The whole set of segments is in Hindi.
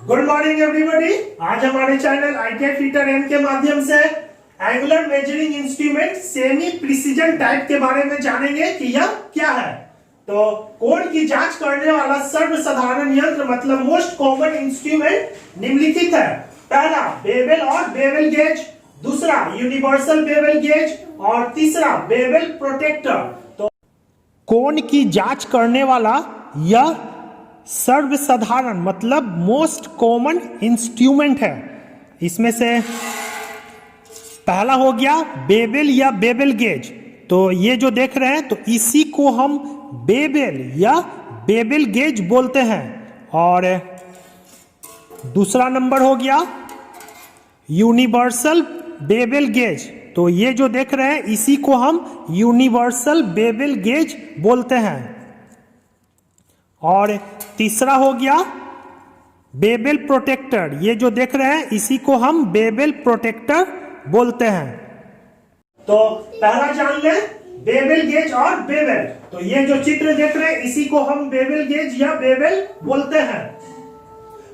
Good morning everybody. आज हमारे चैनल ITI फीटर एम के माध्यम से angular measuring instrument semi precision type के बारे में जानेंगे कि यह क्या है। तो कोण की जांच करने वाला सर्वसाधारण यंत्र मतलब मोस्ट कॉमन इंस्ट्रूमेंट निम्नलिखित है। पहला बेवेल और बेवेल गेज, दूसरा यूनिवर्सल बेवेल गेज और तीसरा बेवेल प्रोटेक्टर। तो कोण की जांच करने वाला यह सर्वसाधारण मतलब मोस्ट कॉमन इंस्ट्रूमेंट है। इसमें से पहला हो गया बेवेल या बेवेल गेज। तो ये जो देख रहे हैं तो इसी को हम बेवेल या बेवेल गेज बोलते हैं। और दूसरा नंबर हो गया यूनिवर्सल बेवेल गेज। तो ये जो देख रहे हैं इसी को हम यूनिवर्सल बेवेल गेज बोलते हैं। और तीसरा हो गया बेवेल प्रोटेक्टर। ये जो देख रहे हैं इसी को हम बेवेल प्रोटेक्टर बोलते हैं। तो पहला जान लें बेवेल गेज और बेवेल। तो ये जो चित्र देख रहे हैं इसी को हम बेवेल गेज या बेवेल बोलते हैं।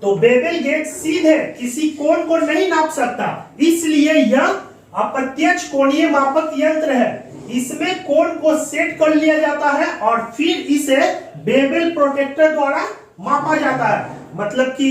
तो बेवेल गेज सीधे किसी कोण को नहीं नाप सकता, इसलिए यह अप्रत्यक्ष कोणीय मापक यंत्र है। इसमें कोण को सेट कर लिया जाता है और फिर इसे बेवेल प्रोटेक्टर द्वारा मापा जाता है। मतलब कि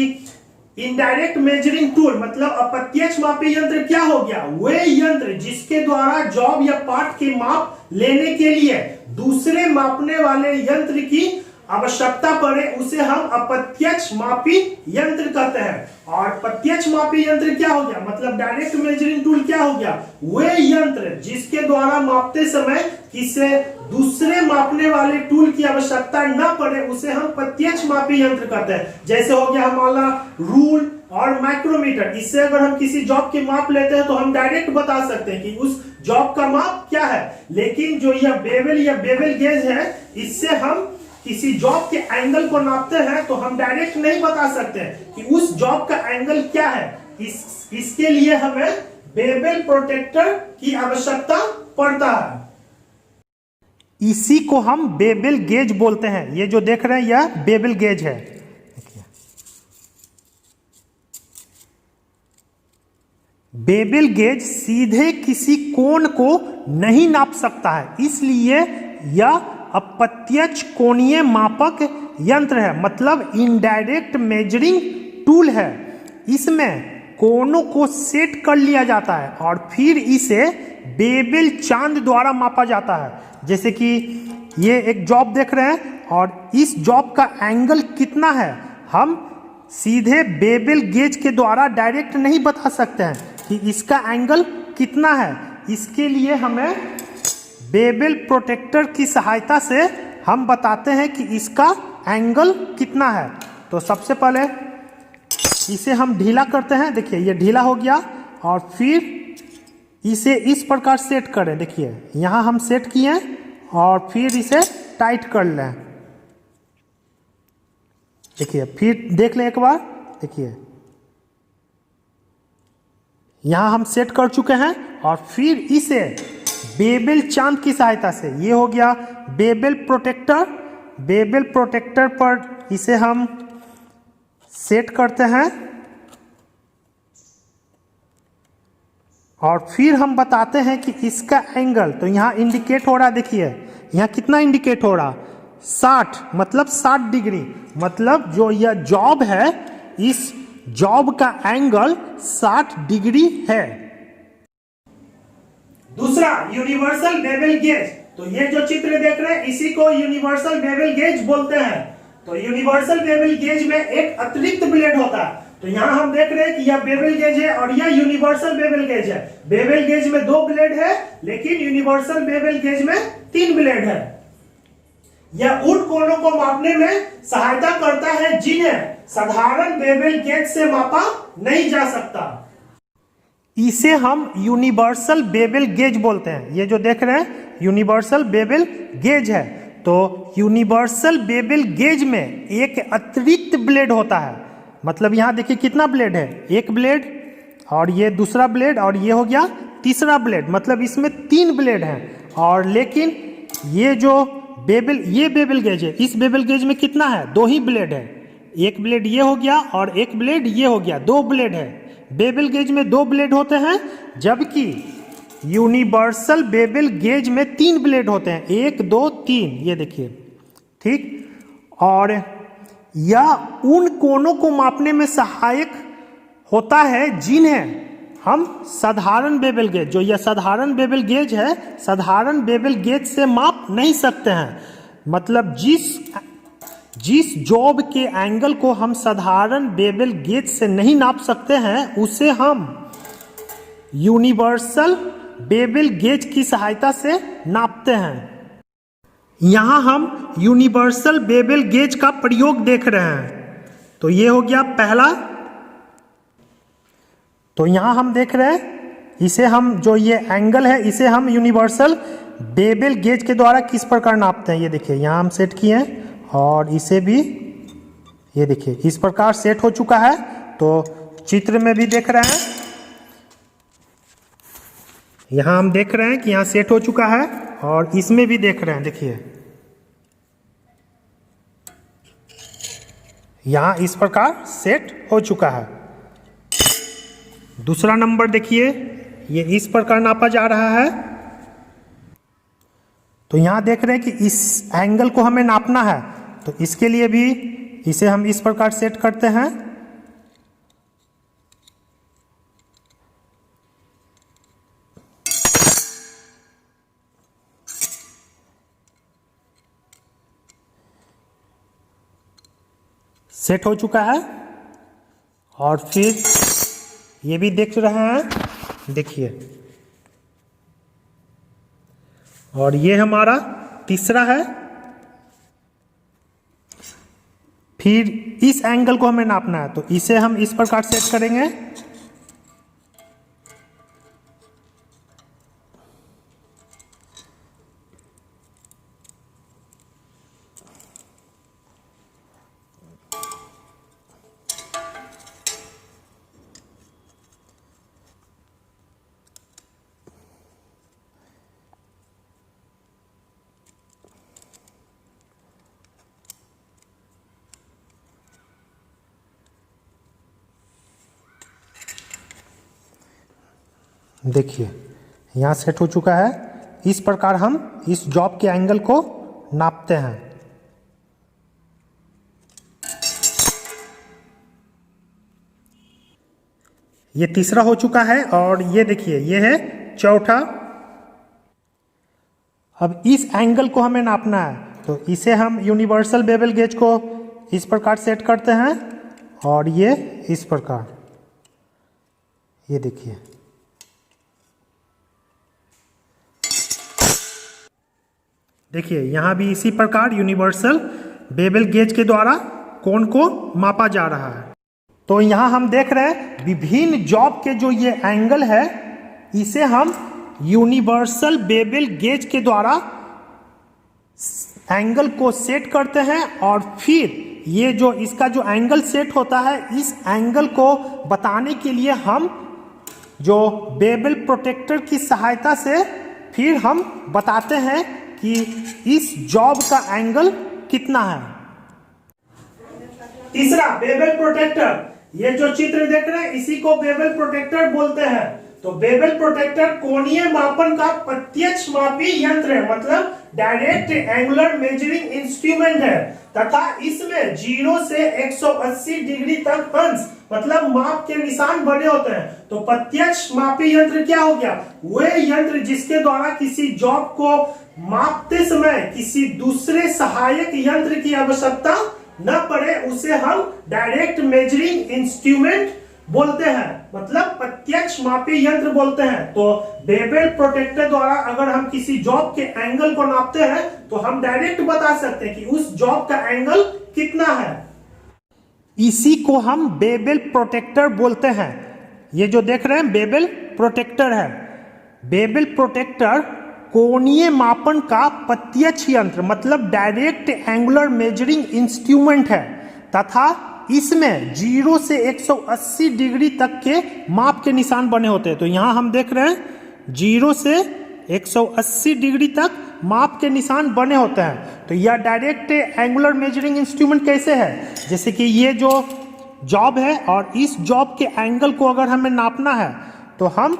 इनडायरेक्ट मेजरिंग टूल मतलब अप्रत्यक्ष मापी यंत्र क्या हो गया, वे यंत्र जिसके द्वारा जॉब या पार्ट के माप लेने के लिए दूसरे मापने वाले यंत्र की आवश्यकता पड़े उसे हम अप्रत्यक्ष मापी यंत्र कहते हैं। और प्रत्यक्ष मापी यंत्र क्या हो गया मतलब डायरेक्ट मेजरिंग टूल क्या हो गया, वे यंत्र जिसके द्वारा मापते समय किसी दूसरे मापने वाले टूल की आवश्यकता न पड़े उसे हम प्रत्यक्ष मापी यंत्र कहते हैं। जैसे हो गया हमारा रूल और माइक्रोमीटर। इससे अगर हम किसी जॉब के माप लेते हैं तो हम डायरेक्ट बता सकते हैं कि उस जॉब का माप क्या है। लेकिन जो यह बेवेल या बेवेल गेज है इससे हम किसी जॉब के एंगल को नापते हैं तो हम डायरेक्ट नहीं बता सकते कि उस जॉब का एंगल क्या है। इसके लिए हमें बेवेल प्रोटेक्टर की आवश्यकता पड़ता है। इसी को हम बेवेल गेज बोलते हैं। ये जो देख रहे हैं यह बेवेल गेज है। बेवेल गेज सीधे किसी कोण को नहीं नाप सकता है, इसलिए यह अप्रत्यक्ष कोणीय मापक यंत्र है मतलब इनडायरेक्ट मेजरिंग टूल है। इसमें कोणों को सेट कर लिया जाता है और फिर इसे बेवेल चांद द्वारा मापा जाता है। जैसे कि ये एक जॉब देख रहे हैं और इस जॉब का एंगल कितना है हम सीधे बेवेल गेज के द्वारा डायरेक्ट नहीं बता सकते हैं कि इसका एंगल कितना है। इसके लिए हमें बेवेल प्रोटेक्टर की सहायता से हम बताते हैं कि इसका एंगल कितना है। तो सबसे पहले इसे हम ढीला करते हैं। देखिए ये ढीला हो गया और फिर इसे इस प्रकार सेट करें। देखिए यहाँ हम सेट किए और फिर इसे टाइट कर लें। देखिए फिर देख लें एक बार। देखिए यहाँ हम सेट कर चुके हैं और फिर इसे बेवेल चांद की सहायता से, ये हो गया बेवेल प्रोटेक्टर। बेवेल प्रोटेक्टर पर इसे हम सेट करते हैं और फिर हम बताते हैं कि इसका एंगल, तो यहाँ इंडिकेट हो रहा है। देखिए यहाँ कितना इंडिकेट हो रहा, 60 मतलब 60 डिग्री। मतलब जो यह जॉब है इस जॉब का एंगल 60 डिग्री है। दूसरा यूनिवर्सल बेवेल गेज। तो ये जो चित्र देख रहे हैं इसी को यूनिवर्सल बेवेल गेज बोलते हैं। तो यूनिवर्सल बेवेल गेज में एक अतिरिक्त ब्लेड होता है। तो यहाँ हम देख रहे हैं कि यह बेवेल गेज है और यह यूनिवर्सल बेवेल गेज है। बेवेल गेज में 2 ब्लेड है लेकिन यूनिवर्सल बेवेल गेज में 3 ब्लेड है। यह उन कोणों को मापने में सहायता करता है जिन्हें साधारण बेवेल गेज से मापा नहीं जा सकता। इसे हम यूनिवर्सल बेवेल गेज बोलते हैं। ये जो देख रहे हैं यूनिवर्सल बेवेल गेज है। तो यूनिवर्सल बेवेल गेज में एक अतिरिक्त ब्लेड होता है। मतलब यहाँ देखिए कितना ब्लेड है, एक ब्लेड और ये दूसरा ब्लेड और ये हो गया तीसरा ब्लेड। मतलब इसमें 3 ब्लेड हैं। और लेकिन ये जो बेवेल गेज है, इस बेवेल गेज में कितना है, 2 ही ब्लेड है। एक ब्लेड ये हो गया और एक ब्लेड ये हो गया, 2 ब्लेड है। बेबल गेज में 2 ब्लेड होते हैं, जबकि यूनिवर्सल बेबल गेज में 3 ब्लेड होते हैं, 1 2 3, ये देखिए, ठीक। और यह उन कोनों को मापने में सहायक होता है जिन्हें हम साधारण बेबल गेज, जो यह साधारण बेबल गेज है, साधारण बेबल गेज से माप नहीं सकते हैं। मतलब जिस जॉब के एंगल को हम साधारण बेबल गेज से नहीं नाप सकते हैं, उसे हम यूनिवर्सल बेबल गेज की सहायता से नापते हैं। यहां हम यूनिवर्सल बेबल गेज का प्रयोग देख रहे हैं। तो ये हो गया पहला। तो यहां हम देख रहे हैं, इसे हम, जो ये एंगल है, इसे हम यूनिवर्सल बेबल गेज के द्वारा किस प्रकार नापते हैं। ये देखिए, यहां हम सेट किए हैं और इसे भी, ये देखिए, इस प्रकार सेट हो चुका है। तो चित्र में भी देख रहे हैं, यहां हम देख रहे हैं कि यहां सेट हो चुका है, और इसमें भी देख रहे हैं, देखिए यहां इस प्रकार सेट हो चुका है। दूसरा नंबर देखिए, ये इस प्रकार नापा जा रहा है। तो यहां देख रहे हैं कि इस एंगल को हमें नापना है, तो इसके लिए भी इसे हम इस प्रकार सेट करते हैं। सेट हो चुका है। और फिर ये भी देख रहे हैं, देखिए, और ये हमारा तीसरा है। फिर इस एंगल को हमें नापना है, तो इसे हम इस प्रकार सेट करेंगे। देखिए, यहाँ सेट हो चुका है। इस प्रकार हम इस जॉब के एंगल को नापते हैं। ये तीसरा हो चुका है, और ये देखिए, ये है चौथा। अब इस एंगल को हमें नापना है, तो इसे हम यूनिवर्सल बेबल गेज को इस प्रकार सेट करते हैं, और ये इस प्रकार, ये देखिए। देखिए, यहां भी इसी प्रकार यूनिवर्सल बेबल गेज के द्वारा कोण को मापा जा रहा है। तो यहां हम देख रहे हैं विभिन्न जॉब के जो ये एंगल है, इसे हम यूनिवर्सल बेबल गेज के द्वारा एंगल को सेट करते हैं, और फिर ये जो इसका जो एंगल सेट होता है, इस एंगल को बताने के लिए हम जो बेबल प्रोटेक्टर की सहायता से फिर हम बताते हैं कि इस जॉब का एंगल कितना है। तीसरा, बेबल प्रोटेक्टर। ये जो चित्र देख रहे हैं, इसी को बेबल प्रोटेक्टर बोलते हैं। तो बेबल प्रोटेक्टर कोणीय मापन का प्रत्यक्ष मापी यंत्र है, मतलब डायरेक्ट एंगुलर मेजरिंग इंस्ट्रूमेंट है, तथा इसमें 0 से 180 डिग्री तक अंश, मतलब माप के निशान बने होते हैं। तो प्रत्यक्ष मापी यंत्र क्या हो गया? वह यंत्र जिसके द्वारा किसी जॉब को मापते समय किसी दूसरे सहायक यंत्र की आवश्यकता न पड़े, उसे हम डायरेक्ट मेजरिंग इंस्ट्रूमेंट बोलते हैं, मतलब प्रत्यक्ष मापी यंत्र बोलते हैं। तो बेबल प्रोटेक्टर द्वारा अगर हम किसी जॉब के एंगल को नापते हैं, तो हम डायरेक्ट बता सकते हैं कि उस जॉब का एंगल कितना है। इसी को हम बेबल प्रोटेक्टर बोलते हैं। ये जो देख रहे हैं बेबल प्रोटेक्टर है। बेबल प्रोटेक्टर कोणीय मापन का प्रत्यक्ष यंत्र, मतलब डायरेक्ट एंगुलर मेजरिंग इंस्ट्रूमेंट है, तथा इसमें 0 से 180 डिग्री तक के माप के निशान बने होते हैं। तो यहां हम देख रहे हैं 0 से 180 डिग्री तक माप के निशान बने होते हैं। तो यह डायरेक्ट एंगुलर मेजरिंग इंस्ट्रूमेंट कैसे है, जैसे कि ये जो जॉब है और इस जॉब के एंगल को अगर हमें नापना है तो हम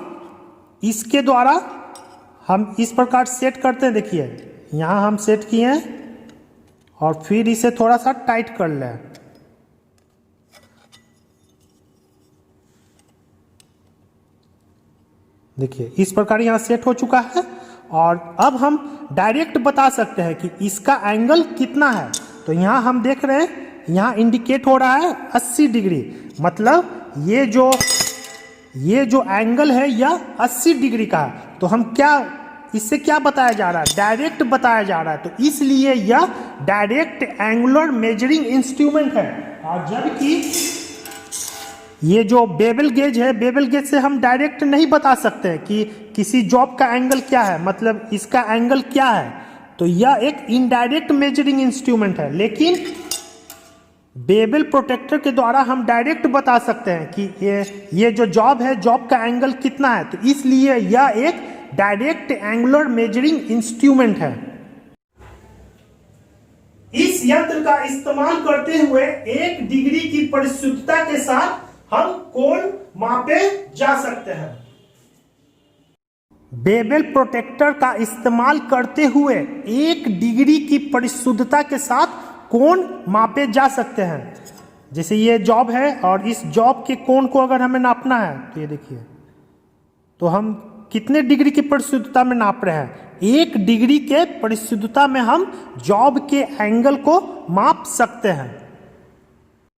इसके द्वारा हम इस प्रकार सेट करते हैं। देखिए यहाँ हम सेट किए हैं और फिर इसे थोड़ा सा टाइट कर लें। देखिए इस प्रकार यहाँ सेट हो चुका है और अब हम डायरेक्ट बता सकते हैं कि इसका एंगल कितना है। तो यहाँ हम देख रहे हैं, यहाँ इंडिकेट हो रहा है 80 डिग्री, मतलब ये जो एंगल है यह 80 डिग्री का है। तो हम इससे क्या बताया जा रहा है, डायरेक्ट बताया जा रहा है। तो इसलिए यह डायरेक्ट एंगुलर मेजरिंग इंस्ट्रूमेंट है। और जबकि ये जो बेवल गेज है, बेवल गेज से हम डायरेक्ट नहीं बता सकते हैं कि किसी जॉब का एंगल क्या है, मतलब इसका एंगल क्या है। तो यह एक इनडायरेक्ट मेजरिंग इंस्ट्रूमेंट है। लेकिन बेवल प्रोटेक्टर के द्वारा हम डायरेक्ट बता सकते हैं कि ये जो जॉब है, जॉब का एंगल कितना है। तो इसलिए यह एक डायरेक्ट एंगुलर मेजरिंग इंस्ट्रूमेंट है। इस यंत्र का इस्तेमाल करते हुए 1 डिग्री की परिशुद्धता के साथ हम कोण मापे जा सकते हैं। बेवल प्रोटेक्टर का इस्तेमाल करते हुए 1 डिग्री की परिशुद्धता के साथ कोण मापे जा सकते हैं। जैसे ये जॉब है और इस जॉब के कोण को अगर हमें नापना है तो ये देखिए, तो हम कितने डिग्री की परिशुद्धता में नाप रहे हैं, 1 डिग्री के परिशुद्धता में हम जॉब के एंगल को माप सकते हैं।